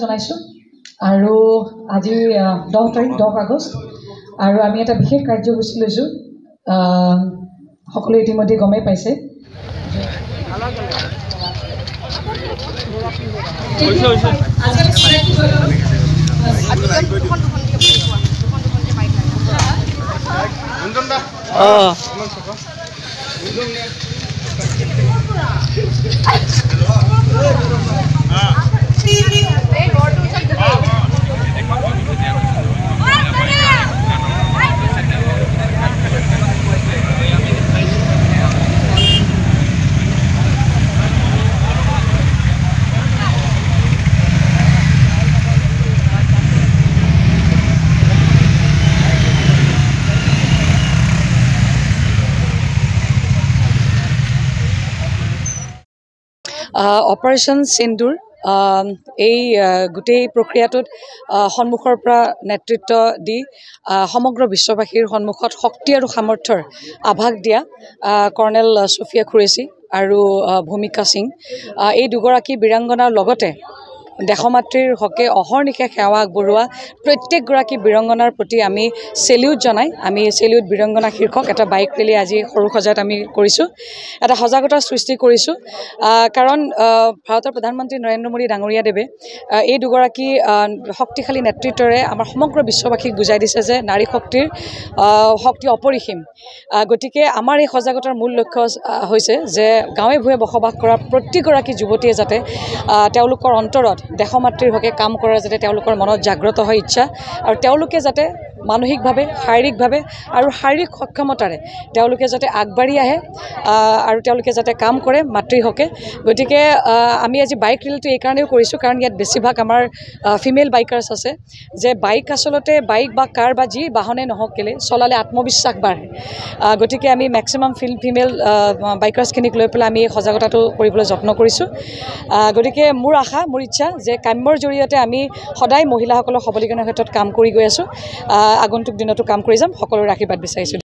জনাইছোঁ আৰু আজি 10 তাৰিখ 10 আগষ্ট আৰু আমি এটা বিশেষ কাৰ্যসূচী লৈছোঁ সকলোৱে ইতিমধ্যে গমেই পাইছে অপাৰেশ্যন সিন্দুৰ এই গোটেই প্ৰক্ৰিয়াটোত সন্মুখৰ পৰা নেতৃত্ব দি সমগ্ৰ বিশ্ববাসীৰ সন্মুখত শক্তি আৰু সামৰ্থ্যৰ আভাস দিয়া কৰ্ণেল সুফিয়া কুৰেশ্বি আৰু ভূমিকা সিং এই দুগৰাকী বীৰাংগনাৰ লগতে দেশমাতৃৰ হকে অহৰ্নিশে সেৱা আগবঢ়োৱা প্ৰত্যেকগৰাকী বীৰাংগনাৰ প্ৰতি আমি সেলিউট জনাই আমি সেলিউট বীৰাংগনা শীৰ্ষক এটা বাইক ৰেলী আজি সৰু সজাত আমি কৰিছোঁ এটা সজাগতা সৃষ্টি কৰিছোঁ কাৰণ ভাৰতৰ প্ৰধানমন্ত্ৰী নৰেন্দ্ৰ মোদী ডাঙৰীয়াদেৱে এই দুগৰাকী শক্তিশালী নেতৃত্বৰে আমাৰ সমগ্ৰ বিশ্ববাসীক বুজাই দিছে যে নাৰী শক্তিৰ শক্তি অপৰিসীম গতিকে আমাৰ এই সজাগতাৰ মূল লক্ষ্য হৈছে যে গাঁৱে ভূঞে বসবাস কৰা প্ৰতিগৰাকী যুৱতীয়ে যাতে তেওঁলোকৰ অন্তৰত দেশমাতৃৰ হকে কাম কৰাৰ যাতে তেওঁলোকৰ মনত জাগ্ৰত হয় ইচ্ছা আৰু তেওঁলোকে যাতে মানসিকভাৱে শাৰীৰিকভাৱে আৰু শাৰীৰিক সক্ষমতাৰে তেওঁলোকে যাতে আগবাঢ়ি আহে আৰু তেওঁলোকে যাতে কাম কৰে মাতৃৰ হকে গতিকে আমি আজি বাইক ৰেলীটো এই কাৰণেও কৰিছোঁ কাৰণ ইয়াত বেছিভাগ আমাৰ ফিমেল বাইকাৰ্ছ আছে যে বাইক আচলতে বাইক বা কাৰ বা যি বাহনে নহওক কেলে চলালে আত্মবিশ্বাস বাঢ়ে গতিকে আমি মেক্সিমাম ফিমেল বাইকাৰ্ছখিনিক লৈ পেলাই আমি এই সজাগতাটো কৰিবলৈ যত্ন কৰিছোঁ গতিকে মোৰ আশা মোৰ ইচ্ছা যে কাম্যৰ জৰিয়তে আমি সদায় মহিলাসকলৰ সবলীকৰণৰ ক্ষেত্ৰত কাম কৰি গৈ আছোঁ আগন্তুক দিনতো কাম কৰি যাম সকলোৰে আশীৰ্বাদ বিচাৰিছোঁ